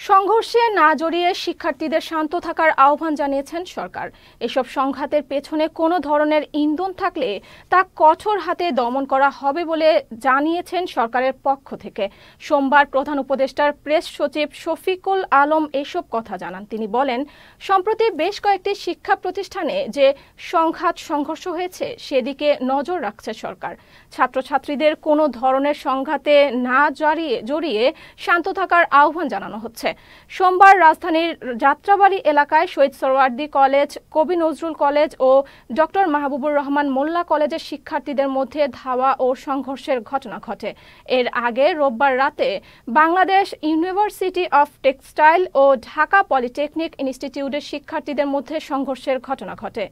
সংঘর্ষে না জড়িয়ে শিক্ষার্থীদের শান্ত থাকার আহ্বান জানিয়েছেন সরকার। এসব সংঘাতের পেছনে কোনো ধরনের ইন্ধন থাকলে তা কঠোর হাতে দমন করা হবে বলে জানিয়েছেন সরকারের পক্ষ থেকে। সোমবার প্রধান উপদেষ্টার প্রেস সচিব শফিকুল আলম এসব কথা জানান। তিনি বলেন, সম্প্রতি বেশ কয়েকটি শিক্ষা প্রতিষ্ঠানে যে সংঘর্ষ হয়েছে সেদিকে নজর রাখছে সরকার। ছাত্রছাত্রীদের কোনো ধরনের সংঘাতে না জড়িয়ে শান্ত থাকার আহ্বান জানানো হচ্ছে। সোমবার রাজধানীর যাত্রাবাড়ী এলাকায় শহীদ সোহরাওয়ার্দী কলেজ, কবি নজরুল কলেজ ও ডক্টর মাহবুবুর রহমান মোল্লা কলেজের শিক্ষার্থীদের মধ্যে ধাওয়া ও সংঘর্ষের ঘটনা ঘটে। এর আগে রোববার রাতে বাংলাদেশ ইউনিভার্সিটি অফ টেক্সটাইল ও ঢাকা পলিটেকনিক ইনস্টিটিউটের শিক্ষার্থীদের মধ্যে সংঘর্ষের ঘটনা ঘটে।